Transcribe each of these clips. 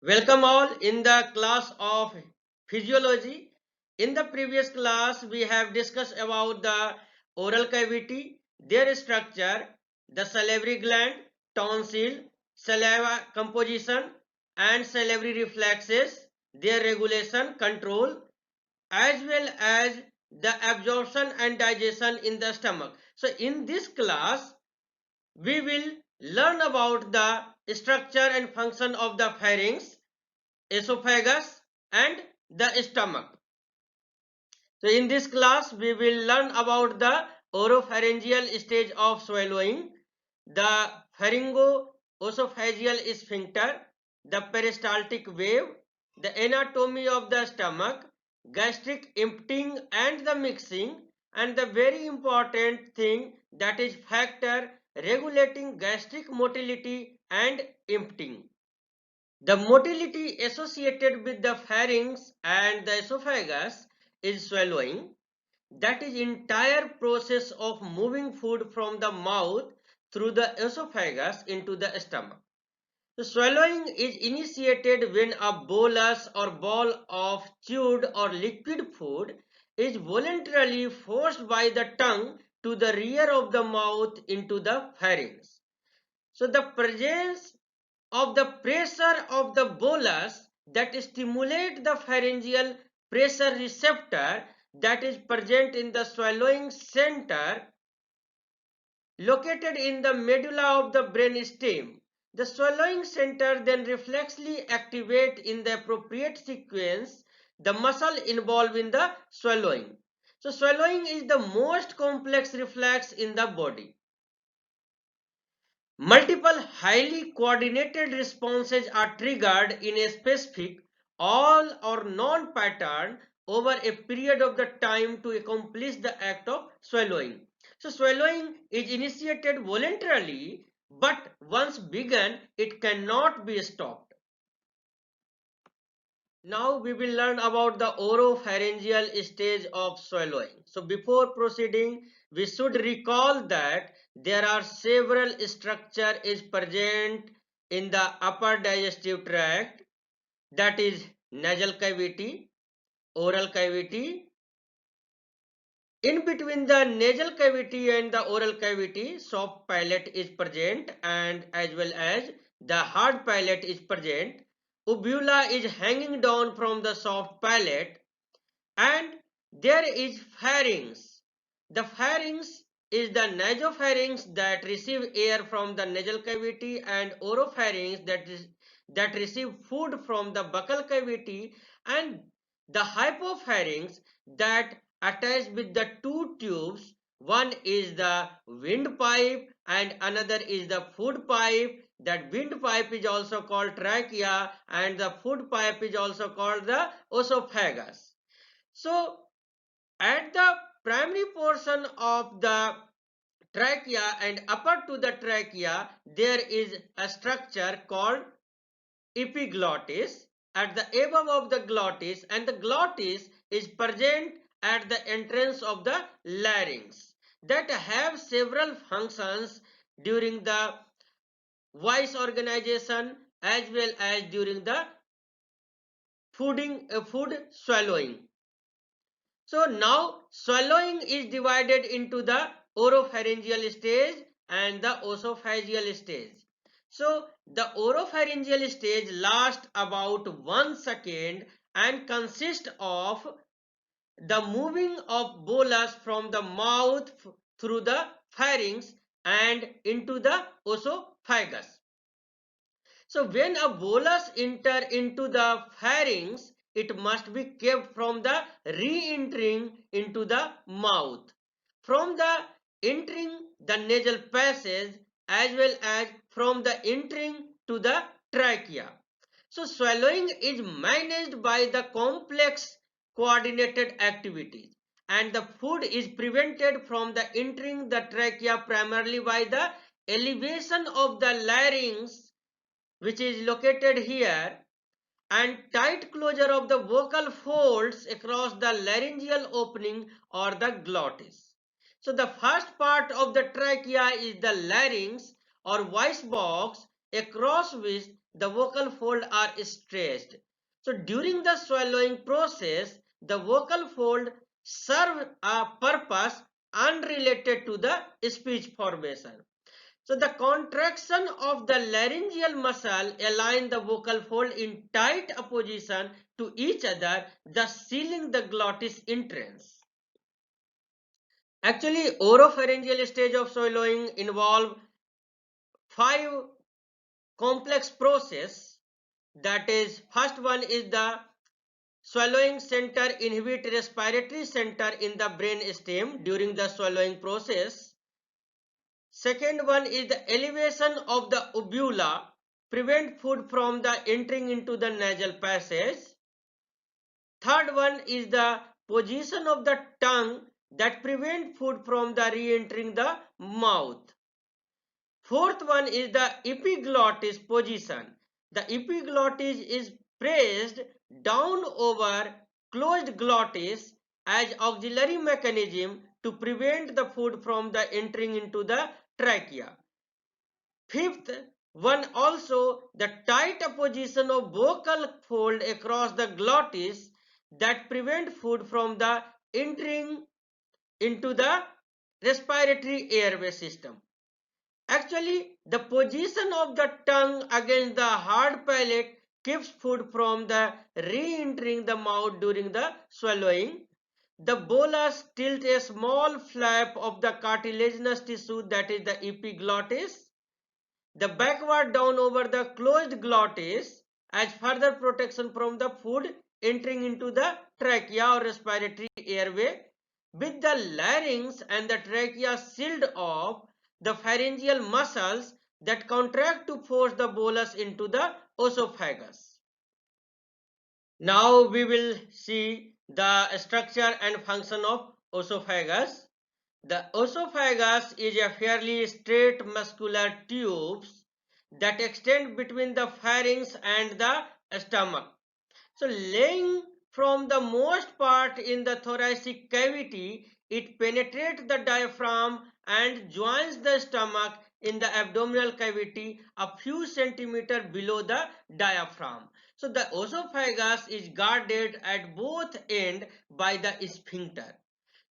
Welcome all in the class of physiology. In the previous class, we have discussed about the oral cavity, their structure, the salivary gland, tonsil, saliva composition, and salivary reflexes, their regulation, control, as well as the absorption and digestion in the stomach. So, in this class, we will learn about the structure and function of the pharynx, esophagus and the stomach. So in this class we will learn about the oropharyngeal stage of swallowing, the pharyngo-esophageal sphincter, the peristaltic wave, the anatomy of the stomach, gastric emptying and the mixing, and the very important thing, that is factor regulating gastric motility and emptying. The motility associated with the pharynx and the esophagus is swallowing. That is entire process of moving food from the mouth through the esophagus into the stomach. The swallowing is initiated when a bolus or ball of chewed or liquid food is voluntarily forced by the tongue to the rear of the mouth into the pharynx. So the presence of the pressure of the bolus that stimulate the pharyngeal pressure receptor that is present in the swallowing center located in the medulla of the brain stem. The swallowing center then reflexly activate in the appropriate sequence the muscle involved in the swallowing. So swallowing is the most complex reflex in the body. Multiple highly coordinated responses are triggered in a specific all or non-pattern over a period of the time to accomplish the act of swallowing. So swallowing is initiated voluntarily, but once begun, it cannot be stopped. Now we will learn about the oropharyngeal stage of swallowing. So before proceeding, we should recall that there are several structure is present in the upper digestive tract, that is nasal cavity, oral cavity. In between the nasal cavity and the oral cavity, soft palate is present and as well as the hard palate is present. Uvula is hanging down from the soft palate and there is pharynx. The pharynx is the nasopharynx that receive air from the nasal cavity and oropharynx that receive food from the buccal cavity, and the hypopharynx that attached with the two tubes. One is the windpipe and another is the food pipe. That windpipe is also called trachea and the food pipe is also called the esophagus. So at the primary portion of the trachea and upper to the trachea, there is a structure called epiglottis at the above of the glottis, and the glottis is present at the entrance of the larynx that have several functions during the voice organization as well as during the food swallowing. So now swallowing is divided into the oropharyngeal stage and the esophageal stage. So the oropharyngeal stage lasts about 1 second and consists of the moving of bolus from the mouth through the pharynx and into the esophagus. So when a bolus enter into the pharynx, it must be kept from the re-entering into the mouth, from the entering the nasal passage as well as from the entering to the trachea. So swallowing is managed by the complex coordinated activities, and the food is prevented from the entering the trachea primarily by the elevation of the larynx, which is located here, and tight closure of the vocal folds across the laryngeal opening or the glottis. So the first part of the trachea is the larynx or voice box, across which the vocal fold are stretched. So during the swallowing process, the vocal fold serve a purpose unrelated to the speech formation. So the contraction of the laryngeal muscle align the vocal fold in tight opposition to each other, thus sealing the glottis entrance. Actually, oropharyngeal stage of swallowing involve 5 complex process. That is, first one is the swallowing center inhibit respiratory center in the brain stem during the swallowing process. Second one is the elevation of the uvula prevent food from the entering into the nasal passage. Third one is the position of the tongue that prevent food from the re-entering the mouth. Fourth one is the epiglottis position. The epiglottis is pressed down over closed glottis as auxiliary mechanism to prevent the food from the entering into the trachea. Fifth one also the tight position of vocal fold across the glottis that prevent food from the entering into the respiratory airway system. Actually, the position of the tongue against the hard palate keeps food from the re-entering the mouth during the swallowing. The bolus tilts a small flap of the cartilaginous tissue, that is the epiglottis, the backward down over the closed glottis as further protection from the food entering into the trachea or respiratory airway. With the larynx and the trachea sealed off, the pharyngeal muscles that contract to force the bolus into the esophagus. Now we will see the structure and function of esophagus. The esophagus is a fairly straight muscular tubes that extend between the pharynx and the stomach. So laying from the most part in the thoracic cavity, it penetrates the diaphragm and joins the stomach in the abdominal cavity a few centimeters below the diaphragm. So the esophagus is guarded at both ends by the sphincter.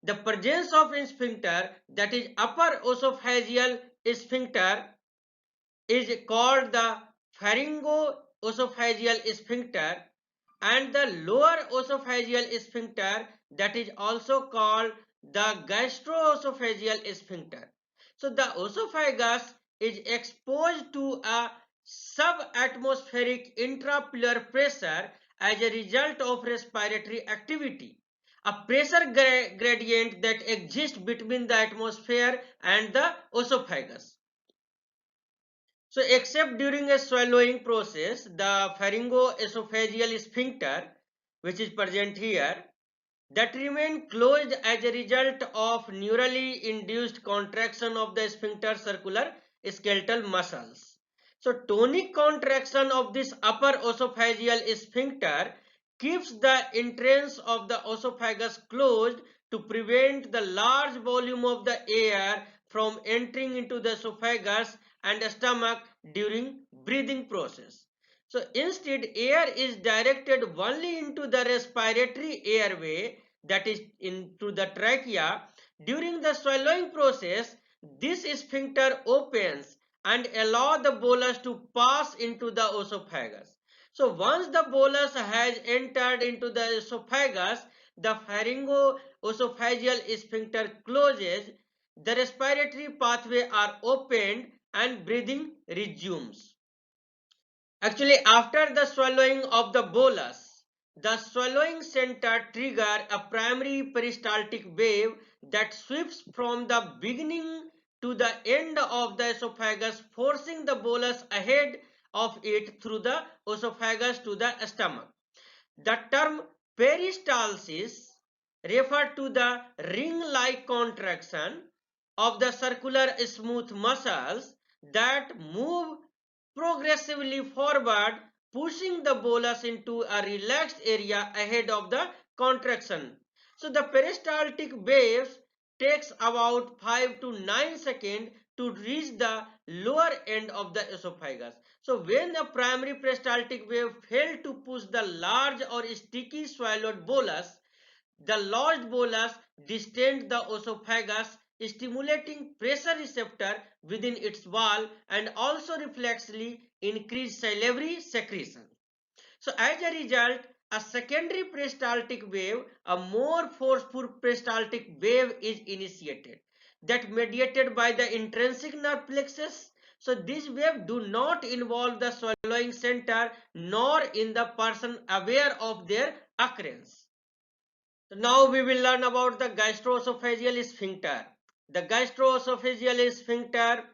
The presence of sphincter, that is upper esophageal sphincter, is called the pharyngoesophageal sphincter, and the lower esophageal sphincter, that is also called the gastroesophageal sphincter. So the esophagus is exposed to a subatmospheric intrapleural pressure as a result of respiratory activity, a pressure gradient that exists between the atmosphere and the esophagus. So except during a swallowing process, the pharyngoesophageal sphincter, which is present here, that remain closed as a result of neurally induced contraction of the sphincter circular skeletal muscles. So tonic contraction of this upper esophageal sphincter keeps the entrance of the esophagus closed to prevent the large volume of the air from entering into the esophagus and stomach during breathing process. So instead, air is directed only into the respiratory airway, that is into the trachea. During the swallowing process, this sphincter opens and allow the bolus to pass into the esophagus. So once the bolus has entered into the esophagus, the pharyngoesophageal sphincter closes, the respiratory pathway are opened and breathing resumes. Actually, after the swallowing of the bolus, the swallowing center triggers a primary peristaltic wave that sweeps from the beginning to the end of the esophagus, forcing the bolus ahead of it through the esophagus to the stomach. The term peristalsis refers to the ring-like contraction of the circular smooth muscles that move progressively forward, pushing the bolus into a relaxed area ahead of the contraction. So the peristaltic waves takes about 5 to 9 seconds to reach the lower end of the esophagus. So when the primary peristaltic wave failed to push the large or sticky swallowed bolus, the lodged bolus distends the esophagus, stimulating pressure receptor within its wall and also reflexly increase salivary secretion. So as a result, a secondary peristaltic wave, a more forceful peristaltic wave is initiated that mediated by the intrinsic nerve plexus. So these waves do not involve the swallowing center nor in the person aware of their occurrence. So now we will learn about the gastroesophageal sphincter. The gastroesophageal sphincter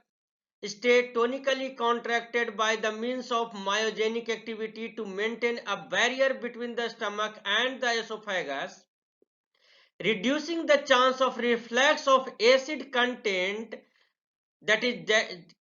stay tonically contracted by the means of myogenic activity to maintain a barrier between the stomach and the esophagus, reducing the chance of reflux of acid content that is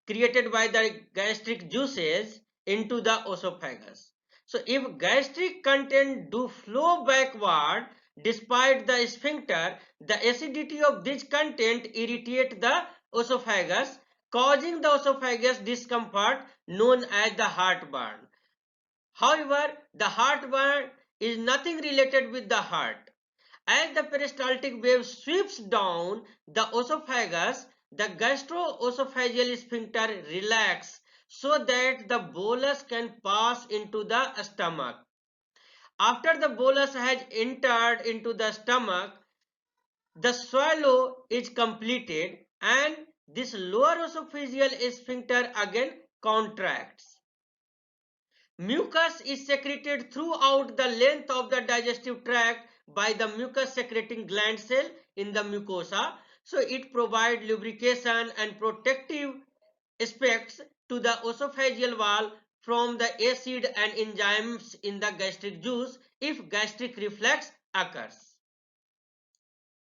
created by the gastric juices into the esophagus. So if gastric content do flow backward despite the sphincter, the acidity of this content irritate the esophagus, causing the esophagus discomfort known as the heartburn. However, the heartburn is nothing related with the heart. As the peristaltic wave sweeps down the esophagus, the gastroesophageal sphincter relaxes so that the bolus can pass into the stomach. After the bolus has entered into the stomach, the swallow is completed and this lower esophageal sphincter again contracts. Mucus is secreted throughout the length of the digestive tract by the mucus secreting gland cell in the mucosa. So it provides lubrication and protective aspects to the esophageal wall from the acid and enzymes in the gastric juice if gastric reflux occurs.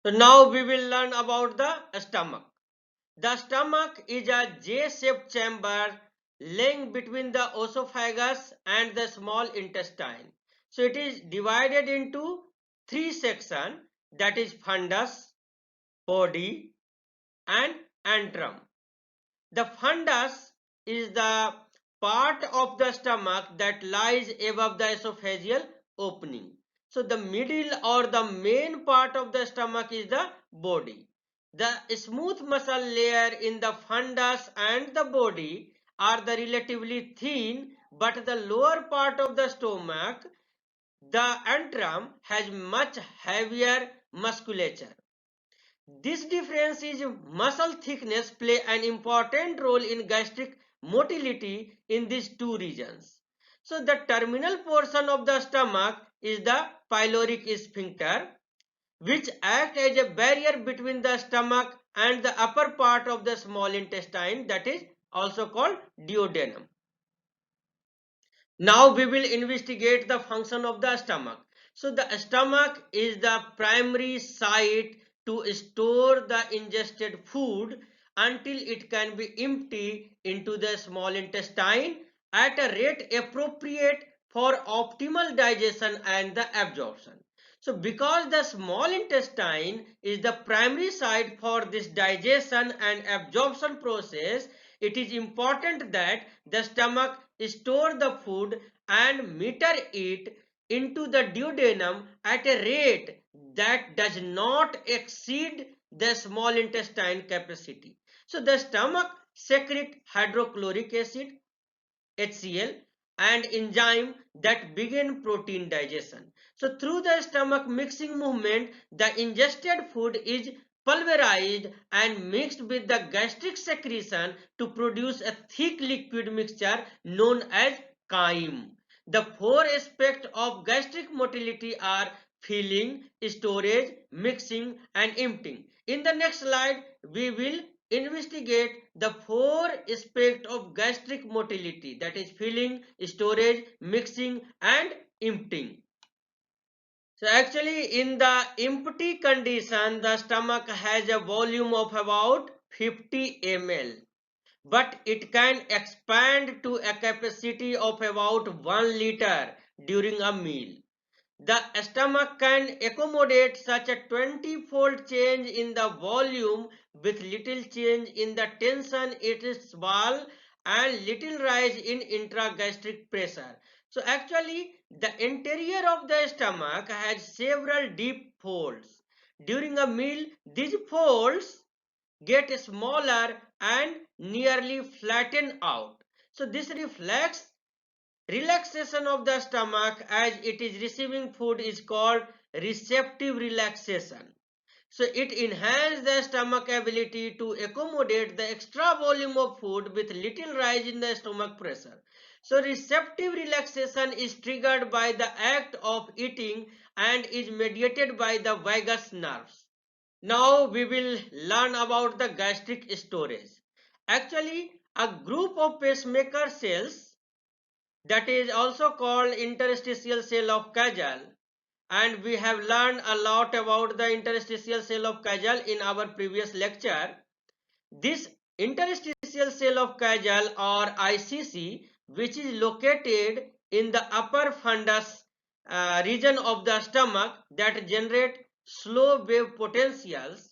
So now we will learn about the stomach. The stomach is a J-shaped chamber lying between the esophagus and the small intestine. So it is divided into three sections, that is fundus, body and antrum. The fundus is the part of the stomach that lies above the esophageal opening. So the middle or the main part of the stomach is the body. The smooth muscle layer in the fundus and the body are the relatively thin, but the lower part of the stomach, the antrum, has much heavier musculature. This difference in muscle thickness play an important role in gastric motility in these two regions. So the terminal portion of the stomach is the pyloric sphincter, which acts as a barrier between the stomach and the upper part of the small intestine, that is also called duodenum. Now we will investigate the function of the stomach. So the stomach is the primary site to store the ingested food until it can be emptied into the small intestine at a rate appropriate for optimal digestion and the absorption. So because the small intestine is the primary site for this digestion and absorption process, it is important that the stomach store the food and meter it into the duodenum at a rate that does not exceed the small intestine capacity. So the stomach secretes hydrochloric acid, HCl, and enzyme that begin protein digestion. So through the stomach mixing movement, the ingested food is pulverized and mixed with the gastric secretion to produce a thick liquid mixture known as chyme. The four aspects of gastric motility are filling, storage, mixing and emptying. In the next slide, we will investigate the four aspects of gastric motility, that is filling, storage, mixing and emptying. So actually in the empty condition, the stomach has a volume of about 50 ml, but it can expand to a capacity of about 1 liter during a meal. The stomach can accommodate such a 20-fold change in the volume with little change in the tension its wall and little rise in intragastric pressure. So actually the interior of the stomach has several deep folds. During a meal, these folds get smaller and nearly flatten out. So this reflects relaxation of the stomach as it is receiving food is called receptive relaxation. So it enhances the stomach ability to accommodate the extra volume of food with little rise in the stomach pressure. So receptive relaxation is triggered by the act of eating and is mediated by the vagus nerves. Now we will learn about the gastric storage. Actually, a group of pacemaker cells, that is also called interstitial cell of Kajal, and we have learned a lot about the interstitial cell of Kajal in our previous lecture. This interstitial cell of Kajal or ICC, which is located in the upper fundus region of the stomach, that generate slow wave potentials.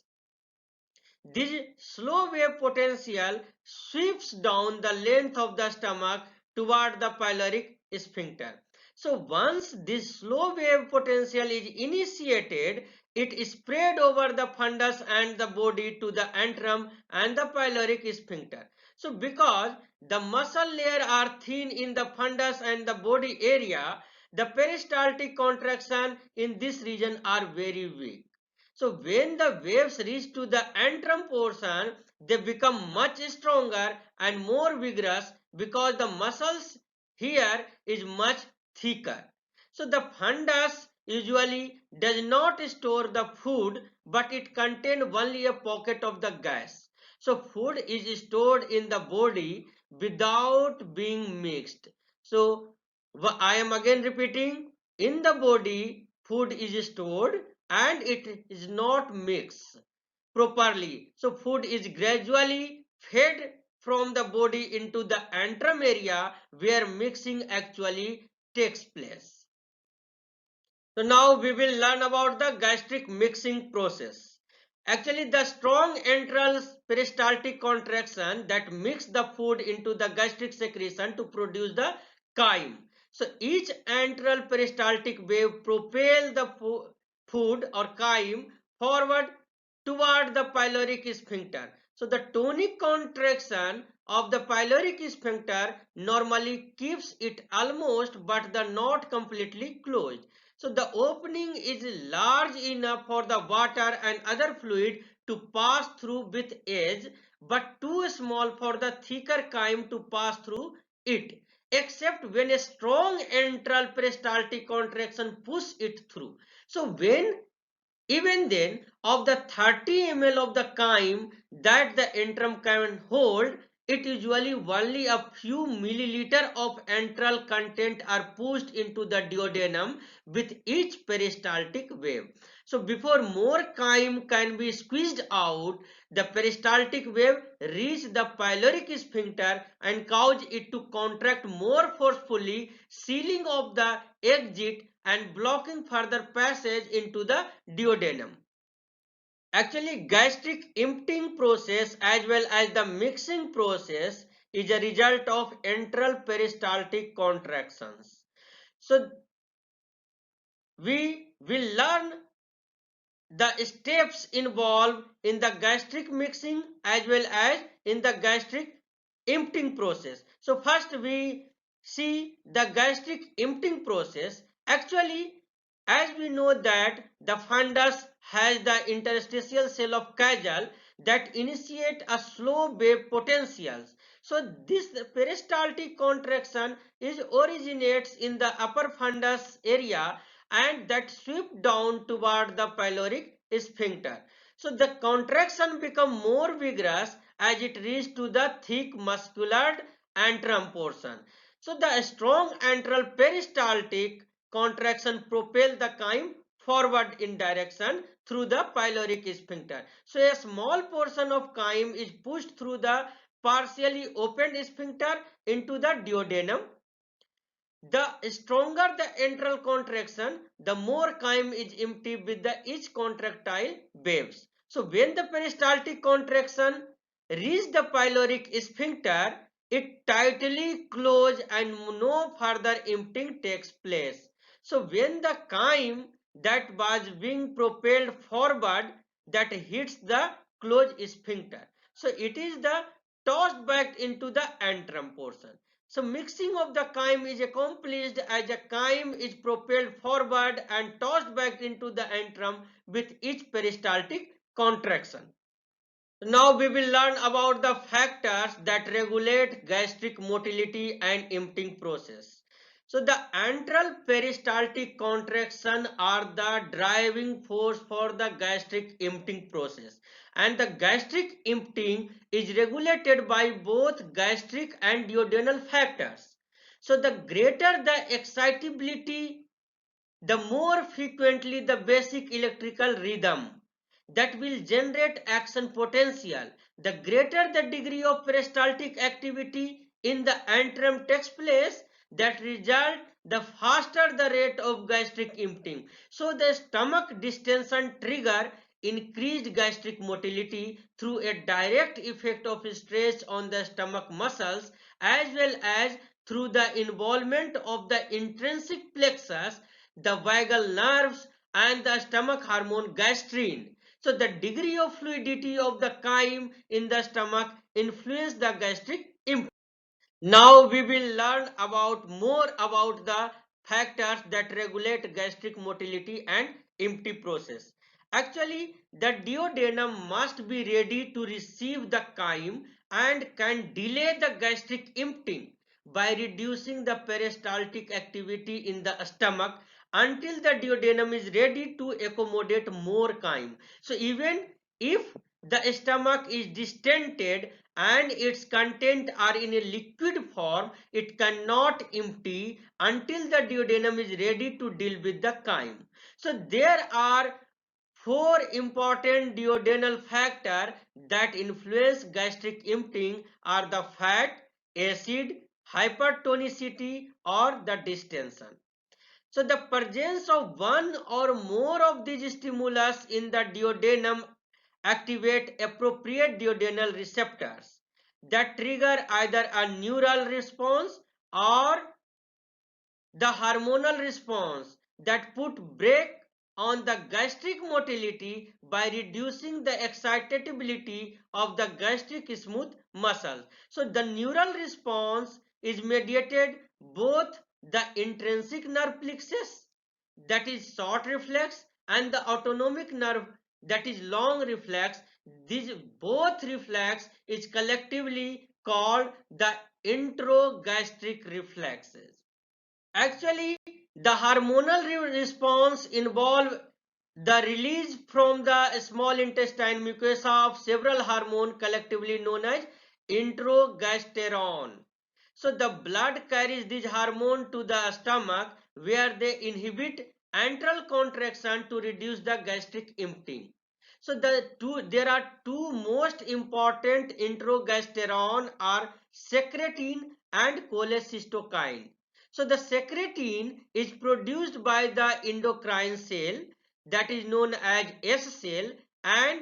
This slow wave potential sweeps down the length of the stomach toward the pyloric sphincter. So once this slow wave potential is initiated, it is spread over the fundus and the body to the antrum and the pyloric sphincter. So because the muscle layer are thin in the fundus and the body area, the peristaltic contraction in this region are very weak. So when the waves reach to the antrum portion, they become much stronger and more vigorous because the muscles here is much thicker. So the fundus usually does not store the food, but it contains only a pocket of the gas. So food is stored in the body without being mixed. So I am again repeating, in the body food is stored and it is not mixed properly. So food is gradually fed from the body into the antrum area where mixing actually takes place. So now we will learn about the gastric mixing process. Actually, the strong antral peristaltic contraction that mix the food into the gastric secretion to produce the chyme. So each antral peristaltic wave propel the food or chyme forward toward the pyloric sphincter. So the tonic contraction of the pyloric sphincter normally keeps it almost but the not completely closed. So the opening is large enough for the water and other fluid to pass through with ease, but too small for the thicker chyme to pass through it, except when a strong antral peristaltic contraction pushes it through. So when even then, of the 30 ml of the chyme that the antrum can hold, it usually only a few milliliter of antral content are pushed into the duodenum with each peristaltic wave. So before more chyme can be squeezed out, the peristaltic wave reaches the pyloric sphincter and cause it to contract more forcefully, sealing off the exit and blocking further passage into the duodenum. Actually, gastric emptying process as well as the mixing process is a result of antral peristaltic contractions. So we will learn the steps involved in the gastric mixing as well as in the gastric emptying process. So first we see the gastric emptying process. Actually, as we know that the fundus has the interstitial cell of Kajal that initiate a slow wave potentials. So this peristaltic contraction is originates in the upper fundus area and that sweep down toward the pyloric sphincter. So the contraction become more vigorous as it reaches to the thick muscular antrum portion. So the strong antral peristaltic contraction propel the chyme forward in direction through the pyloric sphincter. So a small portion of chyme is pushed through the partially opened sphincter into the duodenum. The stronger the antral contraction, the more chyme is empty with the each contractile waves. So when the peristaltic contraction reaches the pyloric sphincter, it tightly closes and no further emptying takes place. So when the chyme that was being propelled forward that hits the closed sphincter, so it is the tossed back into the antrum portion. So mixing of the chyme is accomplished as the chyme is propelled forward and tossed back into the antrum with each peristaltic contraction. Now we will learn about the factors that regulate gastric motility and emptying process. So the antral peristaltic contraction are the driving force for the gastric emptying process, and the gastric emptying is regulated by both gastric and duodenal factors. So the greater the excitability, the more frequently the basic electrical rhythm that will generate action potential, the greater the degree of peristaltic activity in the antrum takes place, that result the faster the rate of gastric emptying. So the stomach distension trigger increased gastric motility through a direct effect of stress on the stomach muscles, as well as through the involvement of the intrinsic plexus, the vagal nerves, and the stomach hormone gastrin. So the degree of fluidity of the chyme in the stomach influence the gastric emptying. Now we will learn about more about the factors that regulate gastric motility and empty process. Actually, the duodenum must be ready to receive the chyme and can delay the gastric emptying by reducing the peristaltic activity in the stomach until the duodenum is ready to accommodate more chyme. So even if the stomach is distended and its content are in a liquid form, it cannot empty until the duodenum is ready to deal with the chyme. So there are four important duodenal factors that influence gastric emptying are the fat, acid, hypertonicity, or the distension. So the presence of one or more of these stimulus in the duodenum activate appropriate duodenal receptors that trigger either a neural response or the hormonal response that put brake on the gastric motility by reducing the excitability of the gastric smooth muscles. So the neural response is mediated both the intrinsic nerve plexus, that is short reflex, and the autonomic nerve, that is long reflex. These both reflex is collectively called the introgastric reflexes. Actually, the hormonal response involve the release from the small intestine mucosa of several hormones collectively known as introgasterone. So the blood carries this hormone to the stomach where they inhibit antral contraction to reduce the gastric emptying. So there are two most important introgasterone are secretin and cholecystokine. So the secretin is produced by the endocrine cell, that is known as S cell, and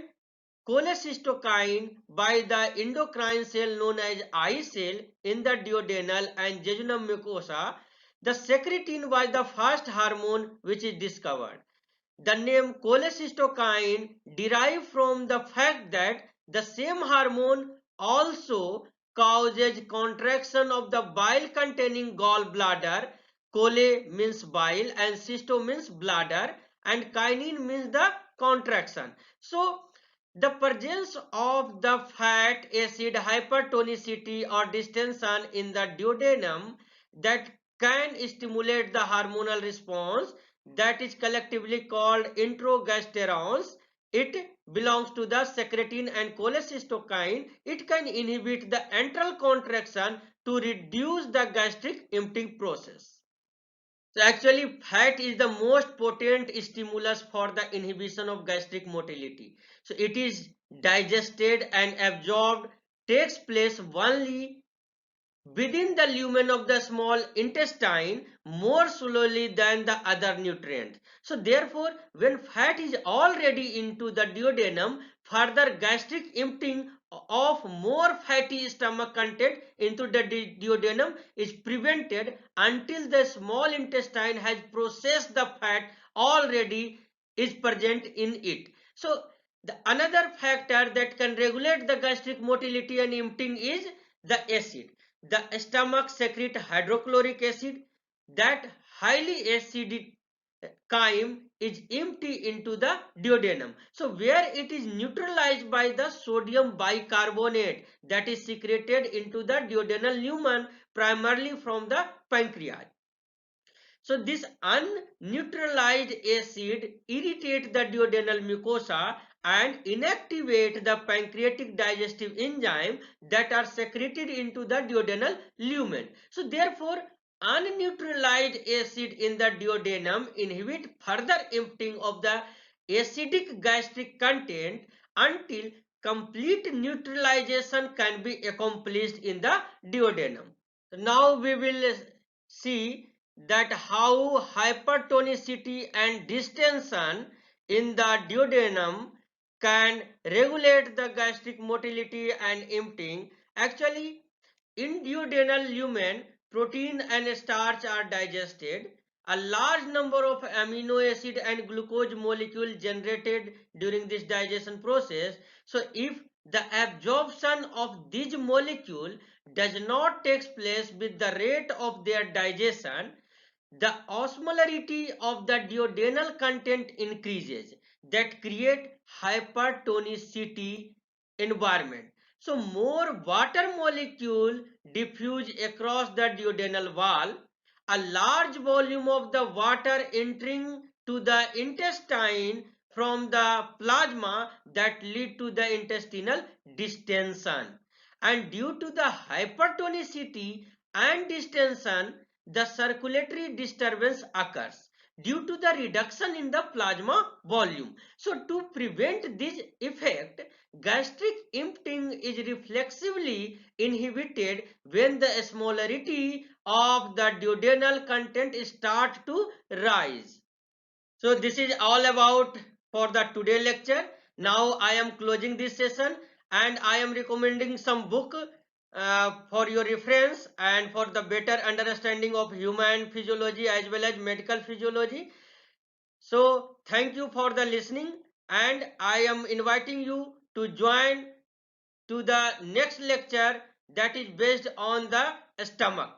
cholecystokine by the endocrine cell known as I cell in the duodenal and jejunum mucosa. The secretin was the first hormone which is discovered. The name cholecystokine derived from the fact that the same hormone also causes contraction of the bile containing gallbladder. Chole means bile and cysto means bladder, and kinin means the contraction. So the presence of the fat, acid, hypertonicity or distension in the duodenum that can stimulate the hormonal response, that is collectively called introgasterones. It belongs to the secretin and cholecystokine. It can inhibit the antral contraction to reduce the gastric emptying process. So actually fat is the most potent stimulus for the inhibition of gastric motility. So it is digested and absorbed, takes place only within the lumen of the small intestine more slowly than the other nutrients. So therefore, when fat is already into the duodenum, further gastric emptying of more fatty stomach content into the duodenum is prevented until the small intestine has processed the fat already is present in it. So the another factor that can regulate the gastric motility and emptying is the acid. The stomach secretes hydrochloric acid. That highly acidic chyme is empty into the duodenum. So where it is neutralized by the sodium bicarbonate that is secreted into the duodenal lumen primarily from the pancreas. So this unneutralized acid irritate the duodenal mucosa and inactivate the pancreatic digestive enzyme that are secreted into the duodenal lumen. So therefore, unneutralized acid in the duodenum inhibit further emptying of the acidic gastric content until complete neutralization can be accomplished in the duodenum. Now we will see that how hypertonicity and distension in the duodenum can regulate the gastric motility and emptying. Actually, in duodenal lumen, protein and starch are digested. A large number of amino acid and glucose molecules generated during this digestion process. So if the absorption of these molecules does not take place with the rate of their digestion, the osmolarity of the duodenal content increases that create hypertonicity environment. So more water molecule diffuse across the duodenal wall. A large volume of the water entering to the intestine from the plasma that lead to the intestinal distension. And due to the hypertonicity and distension, the circulatory disturbance occurs due to the reduction in the plasma volume. So to prevent this effect, gastric emptying is reflexively inhibited when the osmolarity of the duodenal content start to rise. So this is all about for the today lecture. Now I am closing this session and I am recommending some book for your reference and for the better understanding of human physiology as well as medical physiology. So thank you for the listening and I am inviting you to join to the next lecture that is based on the stomach.